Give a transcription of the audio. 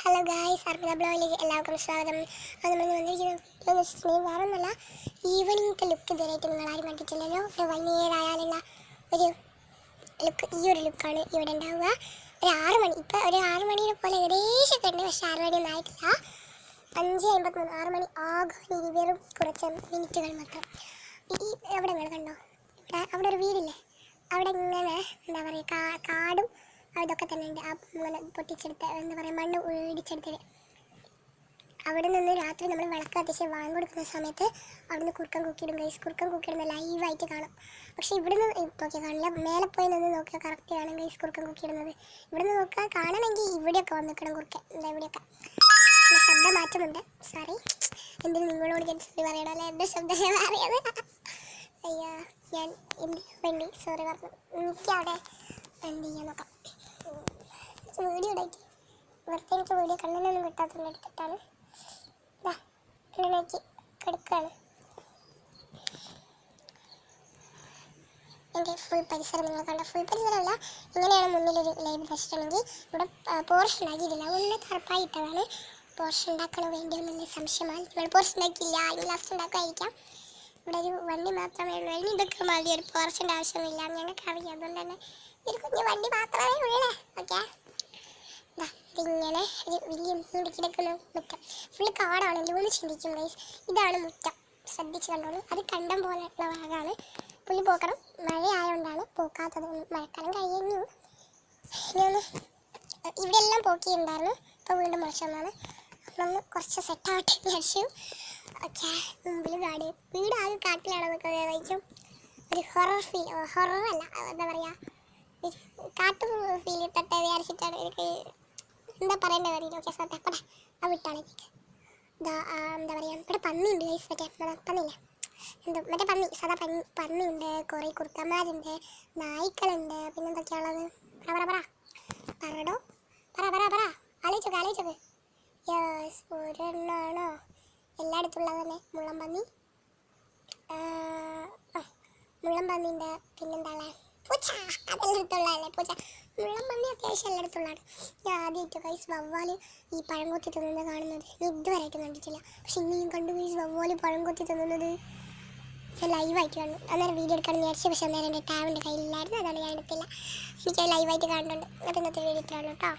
Hello guys, Arpita ബ്ലോഗിലേക്ക് എല്ലാവർക്കും സ്വാഗതം. അത് നമ്മൾ വന്നിരിക്കുന്നത് വേറെ ഒന്നുമല്ല, ഈവനിങ്ങത്തെ ലുക്ക് ഇതുവരെയായിട്ട് നിങ്ങൾ ആരും കണ്ടിട്ടില്ലല്ലോ. ഒരു വൈകുന്നേരമായാലുള്ള ഒരു ലുക്ക്, ഈ ഒരു ലുക്കാണ് ഇവിടെ ഉണ്ടാവുക. ഒരു 6 മണി, ഇപ്പോൾ ഒരു 6 മണിയെ പോലെ ഏകദേശമൊക്കെ ഉണ്ട്, പക്ഷേ 6 മണിയൊന്നും ആയിട്ടില്ല. 5:53, 6 മണി ആകാൻ വെറും കുറച്ച് മിനിറ്റുകൾ മാത്രം. ഈ എവിടെ നിങ്ങൾ കണ്ടോ, അവിടെ ഒരു വീടില്ലേ, അവിടെ ഇങ്ങനെ എന്താ പറയുക, കാടും അതൊക്കെ തന്നെ ഉണ്ട്. ആ ഇങ്ങനെ പൊട്ടിച്ചെടുത്ത് എന്താ പറയുക, മണ്ണ് ഇടിച്ചെടുത്തത്. അവിടെ നിന്ന് രാത്രി നമ്മൾ വിളക്ക് കത്തിച്ച് വാങ്ങി കൊടുക്കുന്ന സമയത്ത് അവിടുന്ന് കുറുക്കൻ കുക്കിയിടും ഗൈസ്. കുറുക്കൻ കുക്കിയിടുന്ന ലൈവായിട്ട് കാണും. പക്ഷേ ഇവിടുന്ന് നോക്കിയാൽ കാണില്ല, മേലെ പോയി നിന്ന് നോക്കിയാൽ കറക്റ്റ് കാണും ഗൈസ് കുറുക്കൻ കുക്കിയിടുന്നത്. ഇവിടുന്ന് നോക്കാൻ കാണണമെങ്കിൽ ഇവിടെയൊക്കെ വന്ന് നിൽക്കണം കുറുക്കൻ, എന്താ ഇവിടെയൊക്കെ. ശബ്ദം മാറ്റമുണ്ട്, സോറി. എന്തിനും നിങ്ങളോട് ഞാൻ സോറി പറയണമല്ലേ, എൻ്റെ ശബ്ദം ഞാൻ അറിയാതെ. അയ്യോ, ഞാൻ എന്തിനു വേണ്ടി സോറി പറഞ്ഞു. എനിക്കവിടെ എന്ത് ചെയ്യാൻ നോക്കാം, വീഡിയോ ഇടാക്കി വെറുതെ എനിക്ക് വീഡിയോ കണ്ണിനൊന്നും കിട്ടാത്തതുകൊണ്ട് എടുത്തിട്ടാണ്. കണ്ണിനാക്കി കിടക്കുകയാണ്. എൻ്റെ ഫുൾ പരിസരം നിങ്ങൾ കണ്ട, ഫുൾ പരിസരമല്ല, ഇങ്ങനെയാണ് മുന്നിലൊരു ലൈവ് വെച്ചിട്ടുണ്ടെങ്കിൽ ഇവിടെ പോർഷൻ ഉണ്ടാക്കിയിട്ടില്ല, ഒന്ന് തറപ്പായിട്ടതാണ്. പോർഷൻ ഉണ്ടാക്കണോ വേണ്ടിയോ എന്നുള്ള സംശയമാണ്. നമ്മൾ പോർഷൻ ഉണ്ടാക്കിയില്ല, അതിന് ലാസ്റ്റ് ഉണ്ടാക്കുമായിരിക്കാം. ഇവിടെ ഒരു വണ്ടി മാത്രമേ ഉള്ളൂ, ഇനി ഇതൊക്കെ മതി, ഒരു പോർഷൻ്റെ ആവശ്യമില്ല, ഞങ്ങൾക്ക് അറിയാം. അതുകൊണ്ട് തന്നെ ഒരു കുഞ്ഞു വണ്ടി മാത്രമേ ഉള്ളൂ. ഓക്കെ, ഇതിങ്ങനെ ഒരു വലിയ മൂടി കിടക്കുന്ന മുറ്റം, ഫുള്ള് കാടാണ്. ലൂന്ന് ചിന്തിക്കും ഗൈസ്, ഇതാണ് മുറ്റം, ശ്രദ്ധിച്ച് കണ്ടോളൂ. അത് കണ്ടം പോലെയുള്ള ഭാഗമാണ്. പുള്ളി പോക്കണം, മഴ ആയതുകൊണ്ടാണ് പോക്കാത്തത്. മഴക്കാലം കഴിഞ്ഞു. ഇനിയൊന്ന് ഇവിടെ എല്ലാം പോക്കിയിട്ടുണ്ടായിരുന്നു, ഇപ്പോൾ വീണ്ടും മോശമാണ്. നമ്മളൊന്ന് കുറച്ച് സെറ്റാവട്ടെ വിചാരിച്ചു. ഓക്കെ, മുമ്പിൽ കാട്, വീട് ആദ്യം കാട്ടിലാണെന്നൊക്കെ വായിക്കും. ഒരു ഹൊററല്ല, എന്താ പറയുക, കാട്ടു ഫീൽ ഇട്ടിട്ട് വിചാരിച്ചിട്ടാണ് എനിക്ക് എന്താ പറയേണ്ട കാര്യം. ഓക്കെ, സത്യപ്പെടെ ആ വിട്ടാണ് എനിക്ക്. എന്താ പറയുക, ഇവിടെ പന്നിയുണ്ട് ഗൈസ്, പന്നിയില്ല, എന്തോ മറ്റേ പന്നി, സാധാ പന്നിയുണ്ട്, കുറേ കുറുക്കന്മാരുണ്ട്, നായ്ക്കളുണ്ട്, പിന്നെന്തൊക്കെയാണുള്ളത്. പറടോ പറ ആലോചിച്ചോക്ക്. യെസ്, ഒരെണ്ണമാണോ എല്ലായിടത്തും ഉള്ളത് തന്നെ. മുള്ളം പന്നിയുണ്ട്, പിന്നെന്താണ് പൂച്ച, അതെല്ലായിടത്തുള്ളതല്ലേ പൂച്ച. മുള്ളം പന്നി അത്യാവശ്യം എല്ലായിടത്തുള്ളതാണ്. ഞാൻ ആദ്യമായിട്ട് ഗൈസ് വവ്വാല് ഈ പഴം കൊത്തി തിന്നുന്നത് കാണുന്നത്. ഞാൻ ഇതുവരെയായിട്ട് കണ്ടിട്ടില്ല, പക്ഷെ ഇനിയും കണ്ടു ഗൈസ് വവ്വാല് പഴം കൊത്തി തിന്നുന്നത്. ഞാൻ ലൈവായിട്ട് കണ്ടു. അന്നേരം വീഡിയോ എടുക്കാൻ വിചാരിച്ചു, പക്ഷേ അന്നേരം എൻ്റെ ടാബിൻ്റെ കയ്യിലില്ലായിരുന്നു, അതാണ് ഞാൻ എടുത്തില്ല. എനിക്ക് ലൈവായിട്ട് കാണുന്നുണ്ട്. അപ്പോൾ ഇന്നത്തെ വീഡിയോ ഇത്രയാണ് കേട്ടോ.